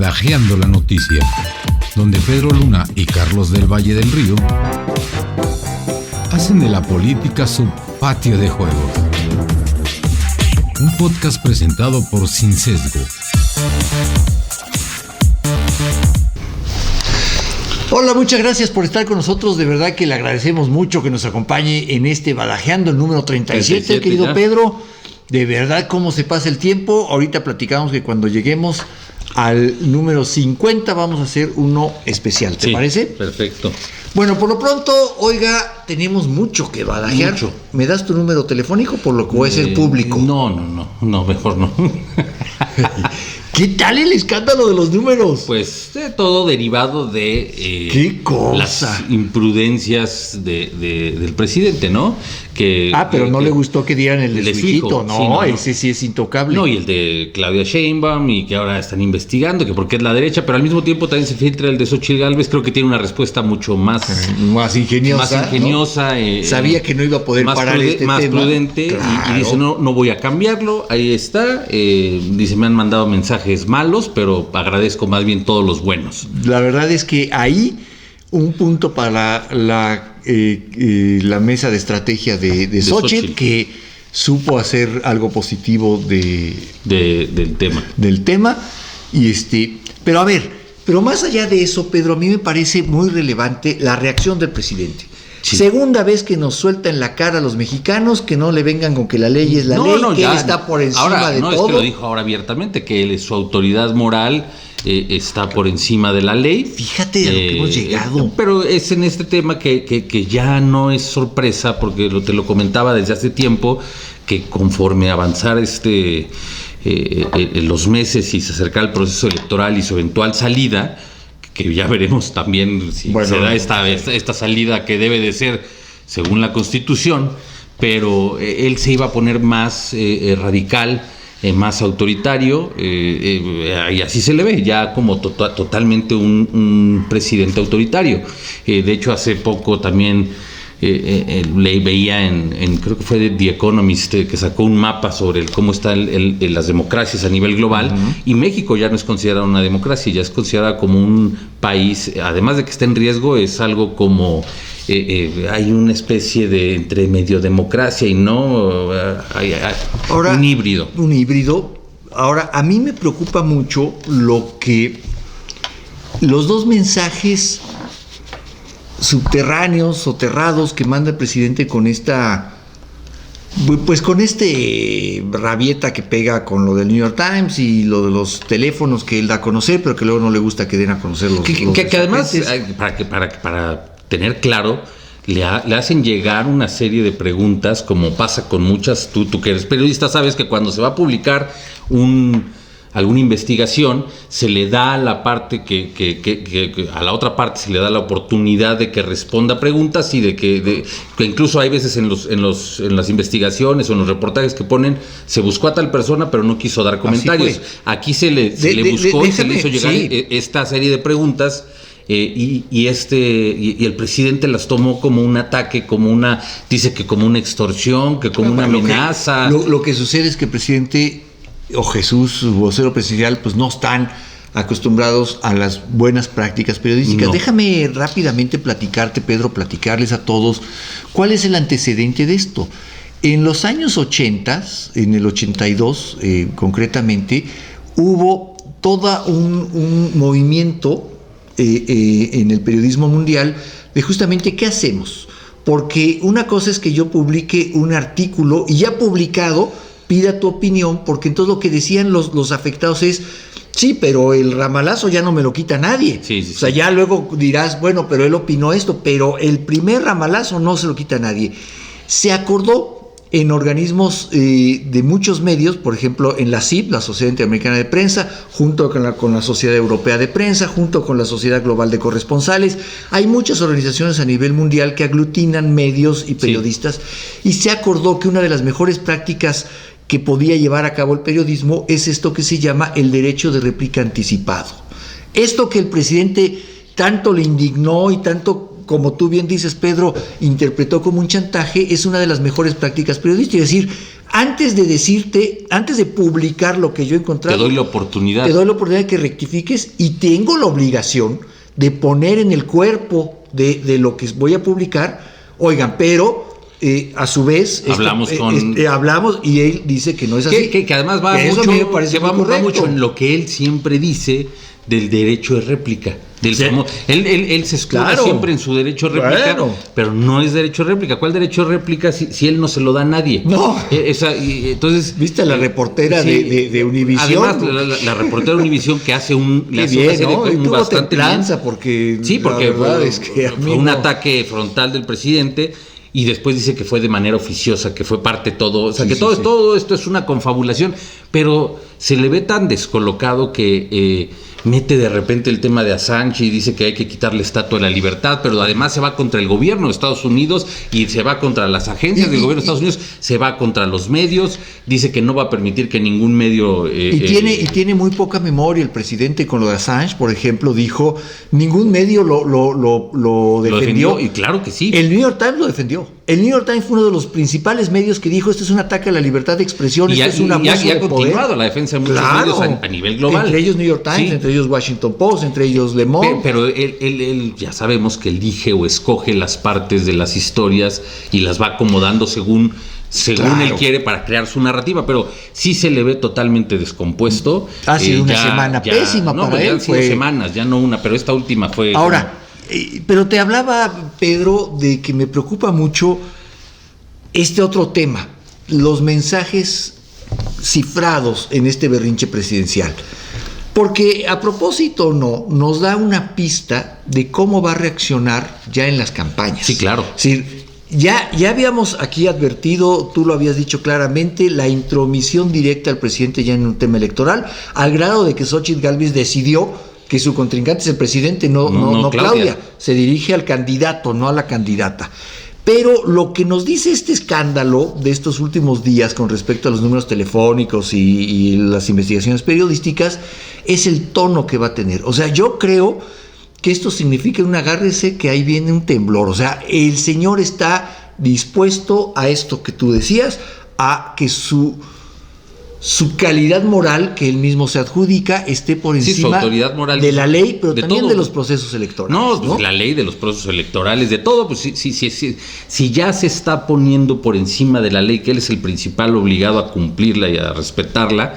Badajeando la Noticia, donde Pedro Luna y Carlos del Valle del Río hacen de la política su patio de juegos. Un podcast presentado por Sin Sesgo. Hola, muchas gracias por estar con nosotros. De verdad que le agradecemos mucho que nos acompañe en este Badajeando, el número 37, querido ya. Pedro. De verdad, cómo se pasa el tiempo. Ahorita platicamos que cuando lleguemos al número 50 vamos a hacer uno especial. ¿Te parece? Perfecto. Bueno, por lo pronto, oiga, tenemos mucho que badajear. Mucho. ¿Me das tu número telefónico por lo que voy a ser público? No, mejor no. ¿Qué tal el escándalo de los números? Pues todo derivado de ¿qué cosa? Las imprudencias del presidente, ¿no? Pero no le gustó que dieran el de su hijito, ¿no? Sí, no. Ese sí es intocable. No, y el de Claudia Sheinbaum, y que ahora están investigando, que porque es la derecha, pero al mismo tiempo también se filtra el de Xochitl Gálvez. Creo que tiene una respuesta mucho más ingeniosa. ¿No? Sabía que no iba a poder parar este tema. Más prudente, claro. y dice, no voy a cambiarlo, ahí está. Dice, me han mandado mensajes malos, pero agradezco más bien todos los buenos. La verdad es que ahí un punto para la mesa de estrategia de Xochitl, que supo hacer algo positivo del tema. Pero a ver, más allá de eso, Pedro, a mí me parece muy relevante la reacción del presidente. Sí. Segunda vez que nos suelta en la cara a los mexicanos que no le vengan con que la ley es la ley, que él está por encima de todo. Es que lo dijo ahora abiertamente, que su autoridad moral está por encima de la ley. Fíjate a lo que hemos llegado. Pero es en este tema que ya no es sorpresa, porque te lo comentaba desde hace tiempo, que conforme avanzar los meses y se acerca el proceso electoral y su eventual salida, que ya veremos también si se da esta salida que debe de ser según la Constitución, pero él se iba a poner más radical, más autoritario, y así se le ve, ya como totalmente un presidente autoritario. De hecho, hace poco también veía creo que fue de The Economist, que sacó un mapa sobre cómo están las democracias a nivel global, y México ya no es considerada una democracia, ya es considerada como un país, además de que está en riesgo, es algo como hay una especie de entre medio democracia y no ahora, un híbrido. Ahora, a mí me preocupa mucho los dos mensajes subterráneos, soterrados, que manda el presidente con rabieta que pega con lo del New York Times y lo de los teléfonos que él da a conocer, pero que luego no le gusta que den a conocer los que además, para tener claro, le hacen llegar una serie de preguntas, como pasa con muchas. Tú que eres periodista sabes que cuando se va a publicar alguna investigación, se le da a la parte que a la otra parte se le da la oportunidad de que responda preguntas, y que incluso hay veces en las investigaciones o en los reportajes que ponen, se buscó a tal persona pero no quiso dar comentarios. Aquí se le buscó y se le hizo llegar esta serie de preguntas, y el presidente las tomó como un ataque, dice que como una extorsión, que como una amenaza. Lo que sucede es que el presidente o Jesús, su vocero presidencial, pues no están acostumbrados a las buenas prácticas periodísticas. No. Déjame rápidamente platicarles a todos cuál es el antecedente de esto. En los años 80, en el 82 concretamente, hubo todo un movimiento en el periodismo mundial de justamente qué hacemos. Porque una cosa es que yo publique un artículo y ya publicado, pida tu opinión, porque entonces lo que decían los afectados es, sí, pero el ramalazo ya no me lo quita nadie. Sí. O sea, ya luego dirás, bueno, pero él opinó esto, pero el primer ramalazo no se lo quita nadie. Se acordó en organismos de muchos medios, por ejemplo, en la SIP, la Sociedad Interamericana de Prensa, junto con la Sociedad Europea de Prensa, junto con la Sociedad Global de Corresponsales. Hay muchas organizaciones a nivel mundial que aglutinan medios y periodistas, y se acordó que una de las mejores prácticas que podía llevar a cabo el periodismo es esto que se llama el derecho de réplica anticipado. Esto que el presidente tanto le indignó y tanto, como tú bien dices, Pedro, interpretó como un chantaje, es una de las mejores prácticas periodísticas. Es decir, antes de publicar lo que yo he encontrado, te doy la oportunidad de que rectifiques, y tengo la obligación de poner en el cuerpo de lo que voy a publicar, oigan, pero a su vez hablamos y él dice que no es así. Que además va mucho en lo que él siempre dice del derecho de réplica. Él se escuda siempre en su derecho de réplica, pero no es derecho de réplica. ¿Cuál derecho de réplica si él no se lo da a nadie? No. Entonces, ¿viste a la reportera de Univisión? Además, la reportera de Univisión que hace bastante bien. Porque la verdad es que fue un ataque frontal del presidente. Y después dice que fue de manera oficiosa, que fue parte todo, o sea, todo esto es una confabulación, pero se le ve tan descolocado que mete de repente el tema de Assange y dice que hay que quitarle estatua de la libertad, pero además se va contra el gobierno de Estados Unidos y se va contra las agencias del gobierno de Estados Unidos, se va contra los medios, dice que no va a permitir que ningún medio... tiene muy poca memoria el presidente con lo de Assange, por ejemplo, dijo, ningún medio lo defendió. Y claro que sí. El New York Times lo defendió. El New York Times fue uno de los principales medios que dijo, esto es un ataque a la libertad de expresión, esto es un abuso de poder. Y ha continuado la defensa de muchos medios a nivel global. Entre ellos New York Times, entre ellos Washington Post, entre ellos Le Monde. Pero él ya sabemos que él elige o escoge las partes de las historias y las va acomodando según él quiere para crear su narrativa, pero sí se le ve totalmente descompuesto. Ha sido una semana pésima para él. Han sido semanas, ya no una, pero esta última fue... Ahora, pero te hablaba, Pedro, de que me preocupa mucho este otro tema, los mensajes cifrados en este berrinche presidencial. Porque a propósito nos da una pista de cómo va a reaccionar ya en las campañas. Sí, claro. Es decir, ya habíamos aquí advertido, tú lo habías dicho claramente, la intromisión directa al presidente ya en un tema electoral, al grado de que Xóchitl Gálvez decidió que su contrincante es el presidente, no Claudia. Se dirige al candidato, no a la candidata. Pero lo que nos dice este escándalo de estos últimos días con respecto a los números telefónicos y las investigaciones periodísticas es el tono que va a tener. O sea, yo creo que esto significa un agárrese, que ahí viene un temblor. O sea, el señor está dispuesto a esto que tú decías, a que su calidad moral, que él mismo se adjudica, esté por encima autoridad moral de la ley, pero de también todo, de los procesos electorales. No, la ley, de los procesos electorales, de todo. Pues si ya se está poniendo por encima de la ley, que él es el principal obligado a cumplirla y a respetarla,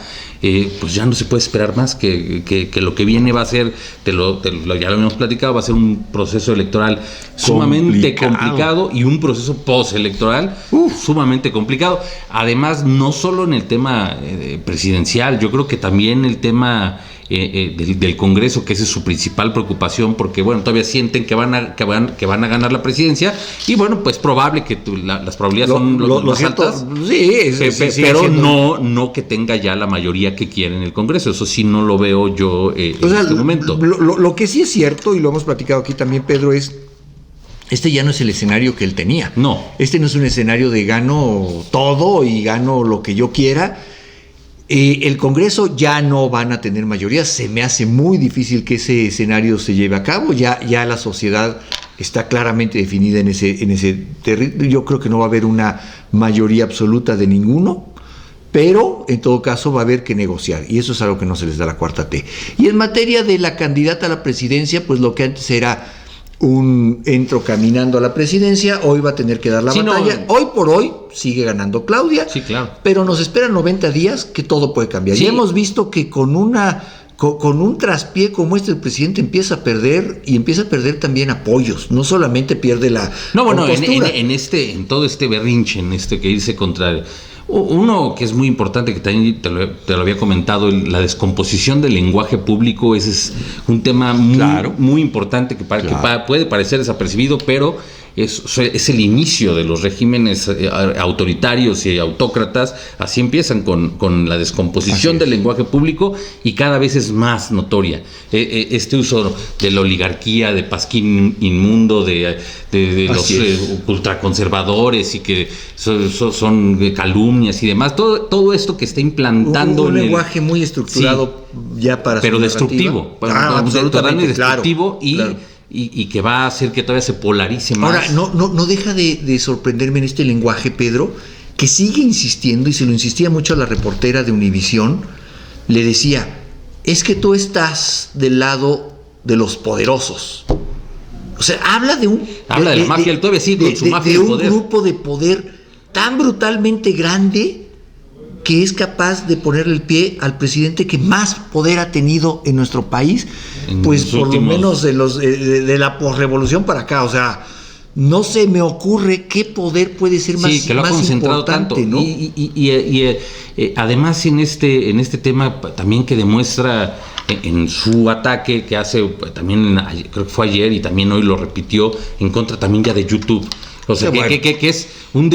pues ya no se puede esperar más que lo que viene va a ser, ya lo habíamos platicado, va a ser un proceso electoral sumamente complicado y un proceso postelectoral sumamente complicado. Además, no solo en el tema presidencial, yo creo que también el tema del Congreso, que esa es su principal preocupación, porque bueno, todavía sienten que van a ganar la presidencia, y bueno, pues probable que las probabilidades son más altas, pero no que tenga ya la mayoría que quiere en el Congreso. Eso sí no lo veo yo en este momento. Lo que sí es cierto, y lo hemos platicado aquí también, Pedro, es este ya no es el escenario que él tenía. No. Este no es un escenario de gano todo y gano lo que yo quiera. El Congreso ya no van a tener mayoría. Se me hace muy difícil que ese escenario se lleve a cabo. Ya la sociedad está claramente definida en ese territorio. Yo creo que no va a haber una mayoría absoluta de ninguno, pero en todo caso va a haber que negociar, y eso es algo que no se les da la cuarta T. Y en materia de la candidata a la presidencia, pues lo que antes era entro caminando a la presidencia, hoy va a tener que dar la batalla. Hoy por hoy sigue ganando Claudia, sí, claro, pero nos esperan 90 días que todo puede cambiar. Sí. Ya hemos visto que con un traspié como el presidente empieza a perder, y empieza a perder también apoyos, no solamente pierde la compostura. En todo este berrinche, que irse contra... Uno que es muy importante, que también te lo había comentado, la descomposición del lenguaje público. Ese es un tema muy importante que puede parecer desapercibido, pero es el inicio de los regímenes autoritarios y autócratas. Así empiezan con la descomposición del lenguaje público, y cada vez es más notoria. Este uso de la oligarquía, de pasquín inmundo, de los ultraconservadores, y que son calumnias y demás. Todo esto que está implantando un lenguaje muy estructurado, ya para pero destructivo, absolutamente destructivo, y que va a hacer que todavía se polarice más. Ahora, no deja de sorprenderme en este lenguaje, Pedro, que sigue insistiendo, y se lo insistía mucho a la reportera de Univisión, le decía, es que tú estás del lado de los poderosos. O sea, habla de la mafia del todavía sí, con su mafia del poder. De un grupo de poder tan brutalmente grande que es capaz de ponerle el pie al presidente que más poder ha tenido en nuestro país, pues por lo menos de la posrevolución para acá. O sea, no se me ocurre qué poder puede ser más importante. Sí, que lo ha concentrado tanto, ¿no? Y además en este tema también que demuestra en su ataque que hace también, creo que fue ayer y también hoy lo repitió, en contra también ya de YouTube. O sea, que es un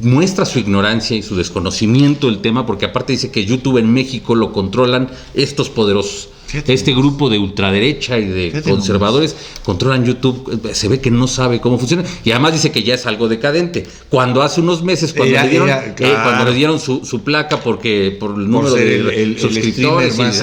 muestra su ignorancia y su desconocimiento del tema, porque aparte dice que YouTube en México lo controlan estos poderosos. Este grupo de ultraderecha y de conservadores controlan YouTube. Se ve que no sabe cómo funciona y además dice que ya es algo decadente. Cuando hace unos meses cuando le dieron su placa por el número de suscriptores más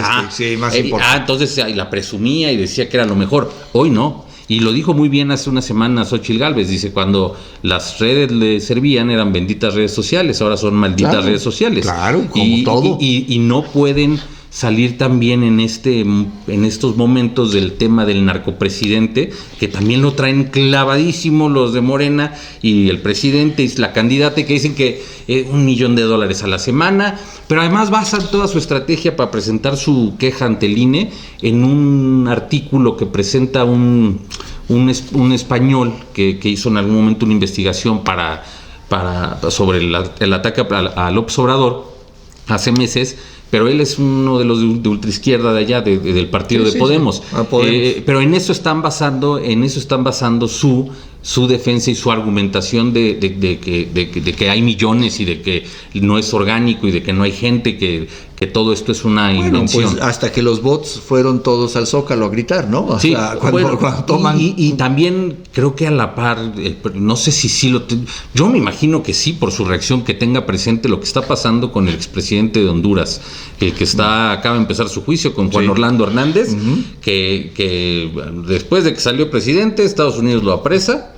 entonces la presumía y decía que era lo mejor. Hoy no. Y lo dijo muy bien hace unas semanas Xóchitl Gálvez, dice, cuando las redes le servían eran benditas redes sociales, ahora son malditas redes sociales. Claro, como todo. Y no pueden salir también en estos momentos del tema del narcopresidente, que también lo traen clavadísimo los de Morena y el presidente y la candidata, que dicen que $1,000,000 a la semana, pero además basan toda su estrategia para presentar su queja ante el INE en un artículo que presenta un español que hizo en algún momento una investigación sobre el ataque a López Obrador hace meses. Pero él es uno de los de ultraizquierda de allá, del partido de Podemos. Pero en eso están basando su defensa y su argumentación de que hay millones y de que no es orgánico y de que no hay gente, que todo esto es una invención. Pues hasta que los bots fueron todos al Zócalo a gritar, ¿no? O sea, cuando toman... Y también creo que a la par, no sé si sí yo me imagino que sí, por su reacción, que tenga presente lo que está pasando con el expresidente de Honduras, el que acaba de empezar su juicio con Juan Orlando Hernández, que después de que salió presidente, Estados Unidos lo apresa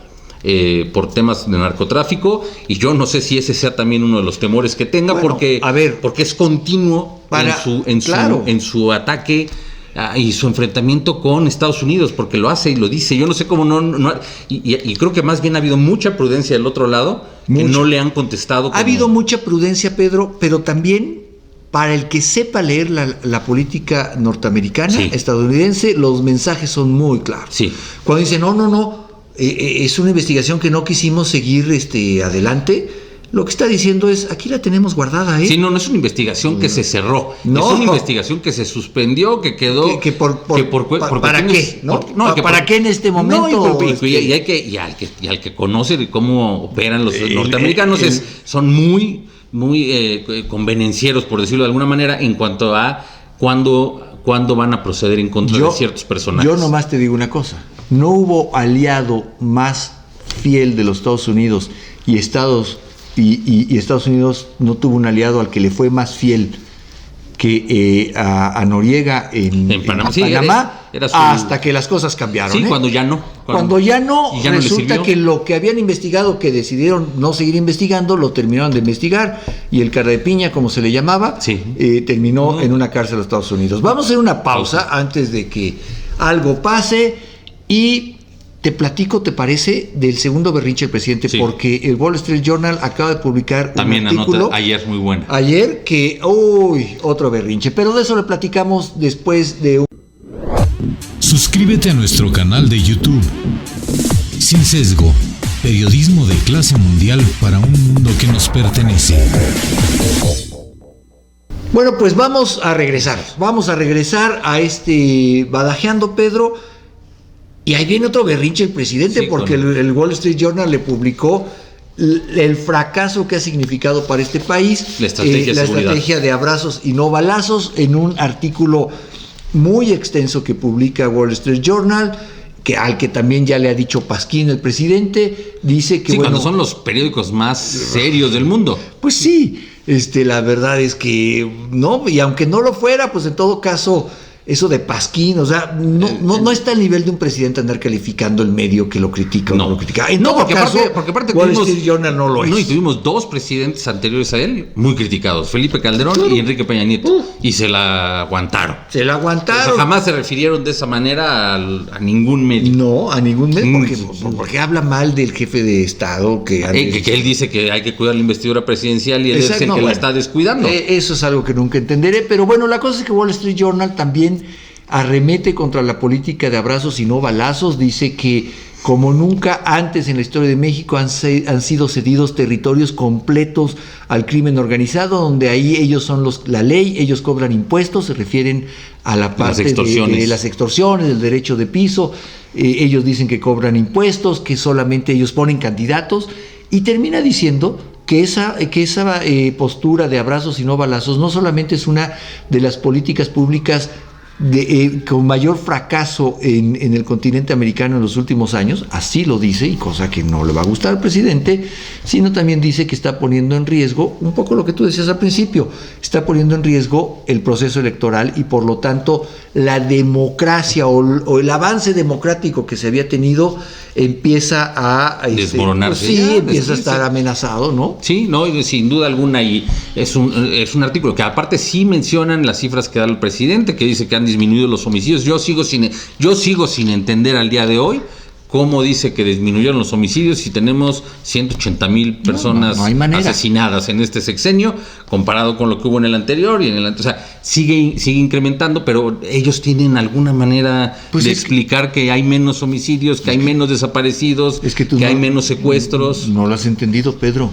por temas de narcotráfico, y yo no sé si ese sea también uno de los temores que tenga, porque es continuo en su ataque y su enfrentamiento con Estados Unidos, porque lo hace y lo dice. Yo no sé cómo y creo que más bien ha habido mucha prudencia del otro lado, que no le han contestado. Ha habido mucha prudencia, Pedro, pero también para el que sepa leer la política norteamericana, estadounidense, los mensajes son muy claros. Sí. Cuando dicen, no, es una investigación que no quisimos seguir adelante, lo que está diciendo es, aquí la tenemos guardada, ¿eh? Sí, no es una investigación que se cerró, es una investigación que se suspendió, que quedó... ¿Para qué? ¿Para qué en este momento? Y al que conoce cómo operan los norteamericanos, son muy convenencieros, por decirlo de alguna manera, en cuanto a cuándo van a proceder en contra de ciertos personajes. Yo nomás te digo una cosa, no hubo aliado más fiel de los Estados Unidos y Estados Unidos no tuvo un aliado al que le fue más fiel que a Noriega en Panamá, hasta que las cosas cambiaron. Sí, cuando ya no. Cuando ya no, resulta que lo que habían investigado, que decidieron no seguir investigando, lo terminaron de investigar, y el cara de piña, como se le llamaba, terminó en una cárcel de Estados Unidos. Vamos a hacer una pausa antes de que algo pase y te platico, ¿te parece?, del segundo berrinche del presidente, porque el Wall Street Journal acaba de publicar también un artículo. Nota ayer muy buena. Ayer que, otro berrinche, pero de eso le platicamos después de Suscríbete a nuestro canal de YouTube. Sin Sesgo, periodismo de clase mundial para un mundo que nos pertenece. Bueno, pues vamos a regresar a Badajeando, Pedro. Y ahí viene otro berrinche el presidente, porque el Wall Street Journal le publicó el fracaso que ha significado para este país, la estrategia de abrazos y no balazos, en un artículo muy extenso que publica Wall Street Journal, al que también ya le ha dicho Pasquín, el presidente, dice que cuando son los periódicos más serios del mundo. Pues sí, la verdad es que no, y aunque no lo fuera, pues en todo caso eso de Pasquín, o sea, no está al nivel de un presidente andar calificando el medio que lo critica o no lo critica. En todo caso, porque aparte Wall tuvimos, Street Journal no lo es. No, y tuvimos dos presidentes anteriores a él muy criticados, Felipe Calderón y Enrique Peña Nieto, y se la aguantaron. Se la aguantaron. O sea, jamás se refirieron de esa manera a ningún medio. No, a ningún medio, porque habla mal del jefe de Estado que él dice que hay que cuidar la investidura presidencial y él es el que la está descuidando. Eso es algo que nunca entenderé, pero bueno, la cosa es que Wall Street Journal también arremete contra la política de abrazos y no balazos, dice que como nunca antes en la historia de México han sido cedidos territorios completos al crimen organizado, donde ahí ellos son la ley, ellos cobran impuestos, se refieren a la parte de las extorsiones, del derecho de piso, ellos dicen que cobran impuestos, que solamente ellos ponen candidatos, y termina diciendo que esa postura de abrazos y no balazos no solamente es una de las políticas públicas con mayor fracaso en el continente americano en los últimos años, así lo dice, y cosa que no le va a gustar al presidente, sino también dice que está poniendo en riesgo, un poco lo que tú decías al principio, está poniendo en riesgo el proceso electoral y por lo tanto la democracia o el avance democrático que se había tenido empieza a desmoronarse. Pues sí, empieza a estar amenazado, ¿no? Sí, no, sin duda alguna, y es un artículo que aparte sí mencionan las cifras que da el presidente, que dice que han disminuido los homicidios. Yo sigo sin entender al día de hoy cómo dice que disminuyeron los homicidios si tenemos 180,000 personas asesinadas en este sexenio, comparado con lo que hubo en el anterior y o sea, sigue incrementando, pero ellos tienen alguna manera de explicar que hay menos homicidios, que hay menos desaparecidos, que hay menos secuestros. No lo has entendido, Pedro.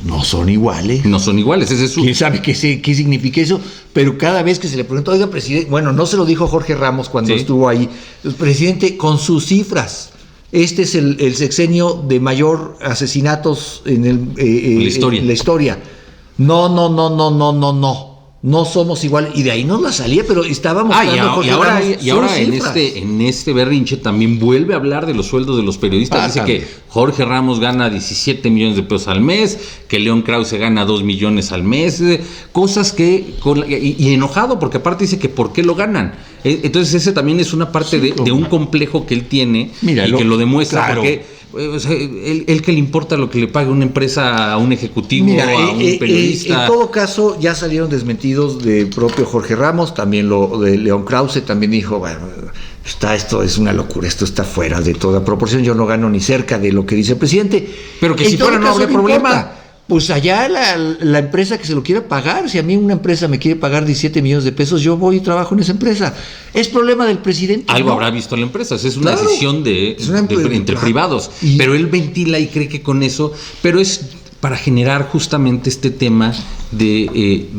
No son iguales. No son iguales, ese es ¿Quién sabe qué significa eso? Pero cada vez que se le pregunta, oiga, presidente, bueno, no se lo dijo Jorge Ramos cuando estuvo ahí, el presidente, con sus cifras, este es el sexenio de mayor asesinatos en la historia. No somos iguales. Y de ahí nos la salía, pero estábamos y ahora en este berrinche también vuelve a hablar de los sueldos de los periodistas. Dice que Jorge Ramos gana 17 millones de pesos al mes, que León Krause gana 2 millones al mes, cosas que y enojado porque aparte dice que por qué lo ganan. Entonces ese también es una parte de un complejo que él tiene que lo demuestra, porque o sea, él que le importa lo que le pague una empresa a un ejecutivo, a un periodista. En todo caso, ya salieron desmentidos del propio Jorge Ramos, también lo de León Krause, también dijo, bueno, esto es una locura, esto está fuera de toda proporción, yo no gano ni cerca de lo que dice el presidente. Pero que si fuera no habría problema. Pues allá la empresa que se lo quiera pagar, si a mí una empresa me quiere pagar 17 millones de pesos, yo voy y trabajo en esa empresa. Es problema del presidente. Algo habrá visto la empresa, es una decisión entre privados. Pero él ventila y cree que con eso, pero es para generar justamente este tema de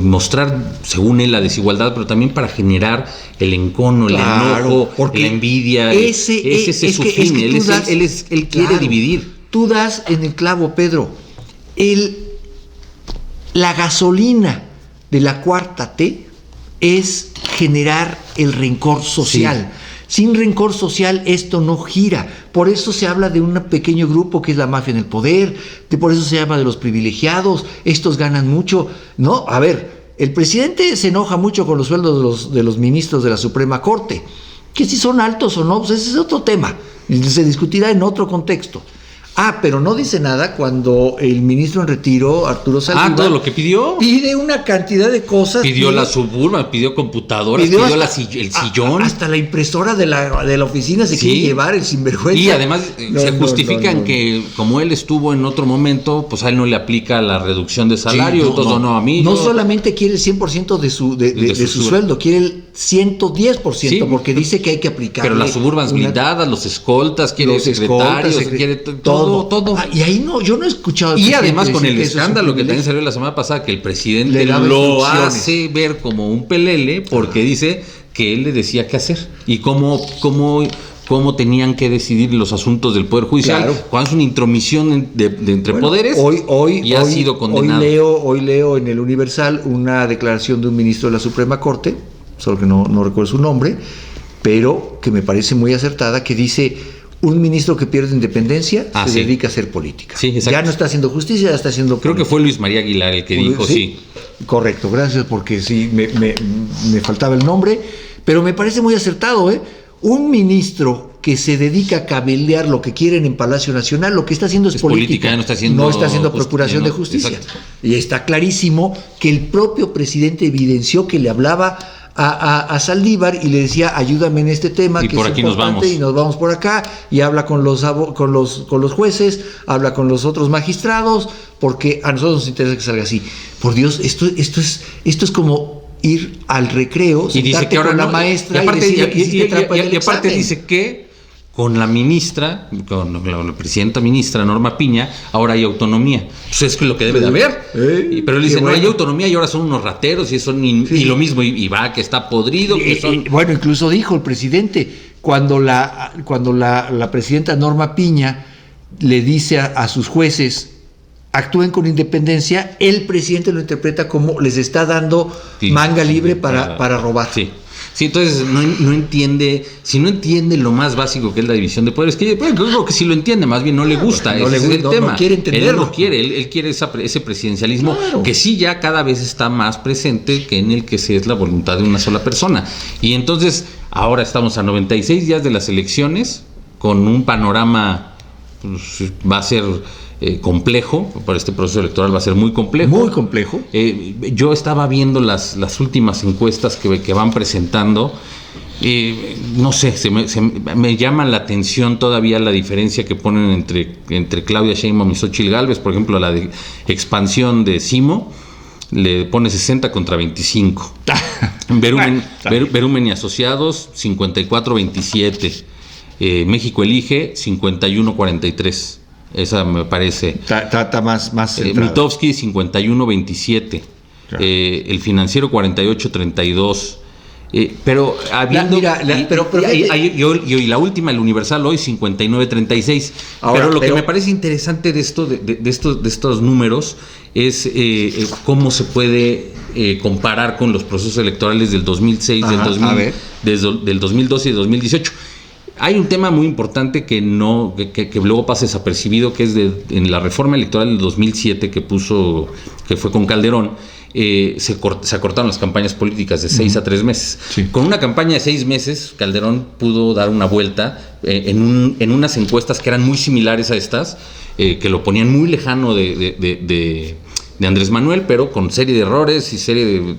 mostrar, según él, la desigualdad, pero también para generar el encono, el enojo, la envidia. Ese es su fin, él quiere dividir. Tú das en el clavo, Pedro. La gasolina de la cuarta T es generar el rencor social. Sí. Sin rencor social esto no gira. Por eso se habla de un pequeño grupo que es la mafia en el poder. Por eso se habla de los privilegiados. Estos ganan mucho. No, a ver, el presidente se enoja mucho con los sueldos de los ministros de la Suprema Corte. Que si son altos o no, pues ese es otro tema. Se discutirá en otro contexto. Pero no dice nada cuando el ministro en retiro, Arturo Saldívar, todo lo que pidió. Pide una cantidad de cosas. Pidió la Suburban, pidió computadoras, pidió el sillón. Hasta la impresora de la oficina se quiere llevar, el sinvergüenza. Y además se justifican que como él estuvo en otro momento, pues a él no le aplica la reducción de salario, a mí. No solamente quiere el 100% de su sueldo, quiere el 110%, porque dice que hay que aplicar. Pero las Suburbans blindadas, los escoltas, quiere secretarios, quiere todo. Y ahí yo no he escuchado. Y además con el escándalo que también salió la semana pasada, que el presidente lo hace ver como un pelele, porque dice que él le decía qué hacer y cómo tenían que decidir los asuntos del Poder Judicial, cuando es una intromisión entre poderes, y ha sido condenado. Hoy leo en el Universal una declaración de un ministro de la Suprema Corte, solo que no recuerdo su nombre, pero que me parece muy acertada, que dice: un ministro que pierde independencia se dedica a hacer política. Sí, ya no está haciendo justicia, ya está haciendo política. Creo que fue Luis María Aguilar el que dijo, sí. Correcto, gracias, porque sí, me faltaba el nombre, pero me parece muy acertado, ¿eh? Un ministro que se dedica a cabildear lo que quieren en Palacio Nacional, lo que está haciendo es política, no está haciendo procuración de justicia. Exacto. Y está clarísimo que el propio presidente evidenció que le hablaba a Saldívar y le decía, ayúdame en este tema, y que por es aquí nos importante, vamos. y nos vamos por acá, y habla con los jueces, habla con los otros magistrados, porque a nosotros nos interesa que salga así. Por Dios, esto es como ir al recreo, Y dice que ahora con la no, maestra y aparte, y aparte dice que con la ministra, con la presidenta ministra Norma Piña, ahora hay autonomía. Pues es lo que debe de haber. Pero él dice, no hay autonomía y ahora son unos rateros y y lo mismo, y va, que está podrido. Que son... Bueno, incluso dijo el presidente, cuando la presidenta Norma Piña le dice a sus jueces, actúen con independencia, el presidente lo interpreta como les está dando manga libre para robar. Sí, entonces no entiende, si no entiende lo más básico que es la división de poderes, que yo creo que si lo entiende, más bien no le gusta, ese es el tema. No quiere entenderlo. Él no quiere, él quiere ese presidencialismo, claro, que sí ya cada vez está más presente que en el que se es la voluntad de una sola persona. Y entonces ahora estamos a 96 días de las elecciones, con un panorama, pues, va a ser complejo, para este proceso electoral va a ser muy complejo. Muy complejo. Yo estaba viendo las últimas encuestas que van presentando. No sé, me llama la atención todavía la diferencia que ponen entre Claudia Sheinbaum y Xóchitl Gálvez. Por ejemplo, la de expansión de Simo le pone 60 contra 25. Verumen y Asociados 54-27. México Elige 51-43. Esa me parece. Está más Mitofsky 51-27. Claro. El Financiero 48-32. Pero habiendo. Y la última, el Universal hoy 59-36. Pero que me parece interesante de esto, de estos números, es cómo se puede comparar con los procesos electorales del 2006, del 2012 y 2018. Hay un tema muy importante que luego pasa desapercibido, que es en la reforma electoral del 2007 que fue con Calderón. Se acortaron las campañas políticas de 6 a 3 meses. Sí. Con una campaña de 6 meses, Calderón pudo dar una vuelta en unas encuestas que eran muy similares a estas, que lo ponían muy lejano de Andrés Manuel, pero con serie de errores y serie de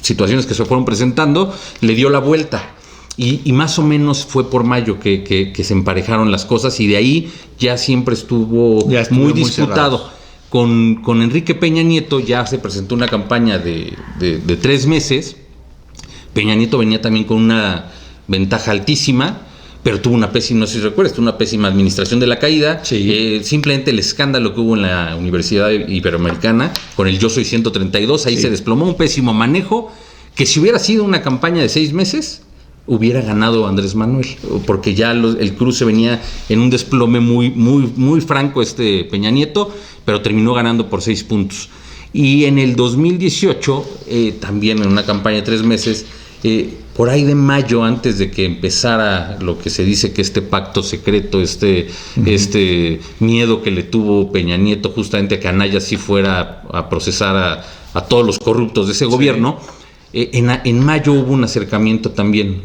situaciones que se fueron presentando, le dio la vuelta. Y más o menos fue por mayo que se emparejaron las cosas, y de ahí ya siempre estuvo muy disputado. Con Enrique Peña Nieto ya se presentó una campaña de 3 meses. Peña Nieto venía también con una ventaja altísima, pero tuvo una pésima, no sé si recuerdas, tuvo una pésima administración de la caída. Sí. Simplemente el escándalo que hubo en la Universidad Iberoamericana con el Yo Soy 132, ahí se desplomó, un pésimo manejo, que si hubiera sido una campaña de 6 meses, hubiera ganado Andrés Manuel, porque ya el cruce venía en un desplome muy, muy, muy franco Peña Nieto, pero terminó ganando por 6 puntos. Y en el 2018, también en una campaña de 3 meses, por ahí de mayo, antes de que empezara lo que se dice que este pacto secreto, este miedo que le tuvo Peña Nieto justamente a que Anaya sí fuera a procesar a todos los corruptos de ese gobierno. En mayo hubo un acercamiento también,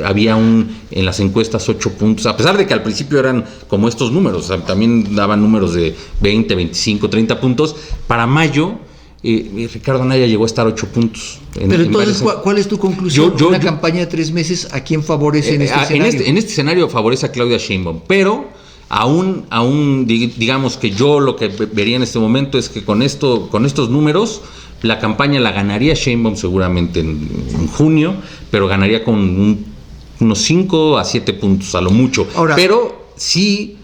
había en las encuestas 8 puntos, a pesar de que al principio eran como estos números, o sea, también daban números de 20, 25, 30 puntos. Para mayo, Ricardo Anaya llegó a estar 8 puntos. Pero entonces, ¿cuál es tu conclusión? Una campaña de 3 meses, ¿a quién favorece en este escenario? En este escenario favorece a Claudia Sheinbaum, pero aún digamos que yo lo que vería en este momento es que con estos números, la campaña la ganaría Sheinbaum seguramente en junio, pero ganaría con unos 5 a 7 puntos a lo mucho. Ahora, pero sí,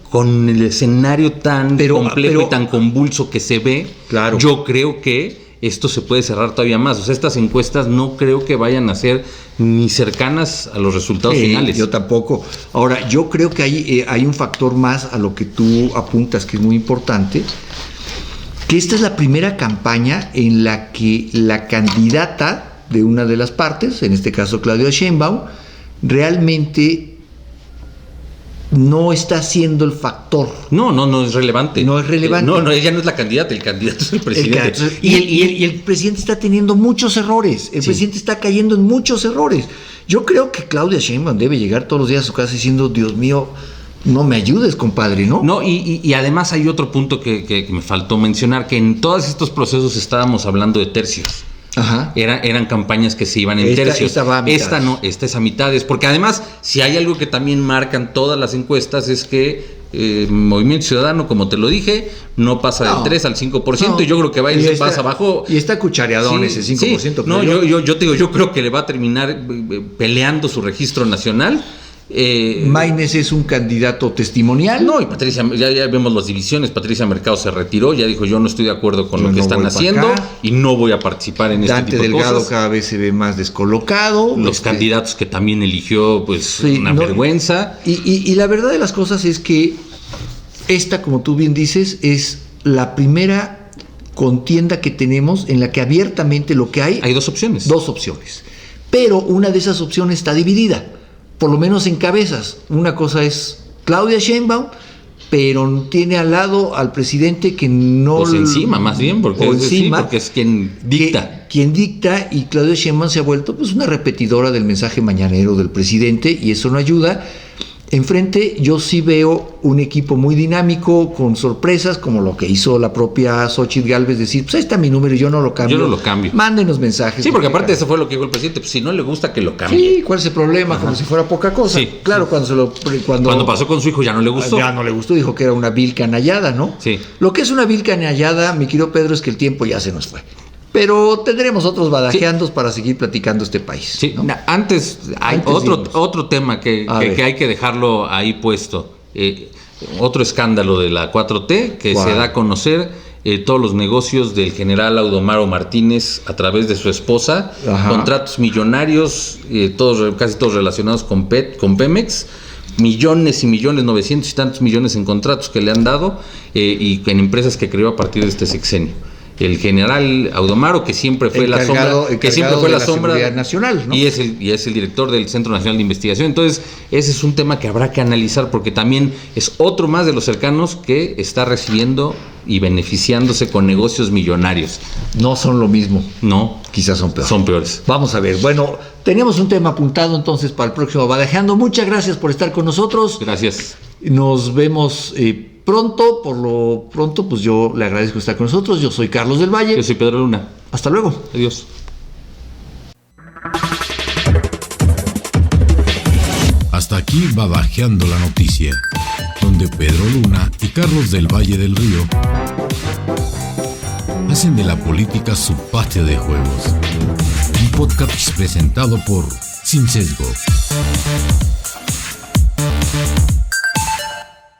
con el escenario tan complejo y tan convulso que se ve, claro, yo creo que esto se puede cerrar todavía más. O sea, estas encuestas no creo que vayan a ser ni cercanas a los resultados finales. Yo tampoco. Ahora, yo creo que hay un factor más a lo que tú apuntas, que es muy importante, que esta es la primera campaña en la que la candidata de una de las partes, en este caso Claudia Sheinbaum, realmente no está siendo el factor. No es relevante. No es relevante. No, ella no es la candidata, el candidato es el presidente. Y el presidente está teniendo muchos errores. El presidente está cayendo en muchos errores. Yo creo que Claudia Sheinbaum debe llegar todos los días a su casa diciendo, Dios mío, no me ayudes, compadre, ¿no? No, y además hay otro punto que me faltó mencionar, que en todos estos procesos estábamos hablando de tercios. Ajá. Eran campañas que se iban en tercios. Esta va a mitades. Esta no, esta es a mitades. Porque además, si hay algo que también marcan todas las encuestas, es que Movimiento Ciudadano, como te lo dije, no pasa del 3 al 5%. No. Y yo creo que va a irse más abajo. Y está cuchareadón ese 5%. Sí. No, yo te digo, yo creo que le va a terminar peleando su registro nacional. Maínez es un candidato testimonial. No, y Patricia, ya vemos las divisiones. Patricia Mercado se retiró, ya dijo, yo no estoy de acuerdo con lo que están haciendo y no voy a participar en este tipo de cosas. Dante Delgado cada vez se ve más descolocado. Los candidatos que también eligió, pues una vergüenza. Y la verdad de las cosas es que esta, como tú bien dices, es la primera contienda que tenemos en la que abiertamente lo que hay... Hay dos opciones. Dos opciones. Pero una de esas opciones está dividida. Por lo menos en cabezas. Una cosa es Claudia Sheinbaum, pero tiene al lado al presidente que no... Pues encima, más bien, porque es quien dicta. Quien dicta, y Claudia Sheinbaum se ha vuelto pues una repetidora del mensaje mañanero del presidente, y eso no ayuda. Enfrente yo sí veo un equipo muy dinámico, con sorpresas, como lo que hizo la propia Xóchitl Gálvez, decir, pues ahí está mi número y yo no lo cambio. Yo no lo cambio. Mándenos mensajes. Sí, porque aparte eso fue lo que dijo el presidente, pues si no le gusta que lo cambie. Sí, ¿cuál es el problema? Como si fuera poca cosa. Sí. Claro, cuando pasó con su hijo ya no le gustó. Ya no le gustó, dijo que era una vil canallada, ¿no? Sí. Lo que es una vil canallada, mi querido Pedro, es que el tiempo ya se nos fue. Pero tendremos otros badajeandos para seguir platicando este país. Sí, ¿no? Antes hay otro tema que hay que dejarlo ahí puesto. Otro escándalo de la 4T que se da a conocer todos los negocios del general Audomaro Martínez a través de su esposa. Ajá. Contratos millonarios, casi todos relacionados con Pemex. Millones y millones, 900 y tantos millones en contratos que le han dado y en empresas que creó a partir de este sexenio. El general Audomaro, que siempre fue la sombra nacional, ¿no? y es el director del Centro Nacional de Investigación. Entonces, ese es un tema que habrá que analizar, porque también es otro más de los cercanos que está recibiendo y beneficiándose con negocios millonarios. No son lo mismo. No. Quizás son peores. Son peores. Vamos a ver. Bueno, tenemos un tema apuntado entonces para el próximo Badajeando. Muchas gracias por estar con nosotros. Gracias. Nos vemos pronto. Por lo pronto, pues yo le agradezco estar con nosotros. Yo soy Carlos del Valle. Yo soy Pedro Luna. Hasta luego. Adiós. Hasta aquí Badajeando la Noticia, donde Pedro Luna y Carlos del Valle del Río hacen de la política su patio de juegos. Un podcast presentado por Sin Sesgo.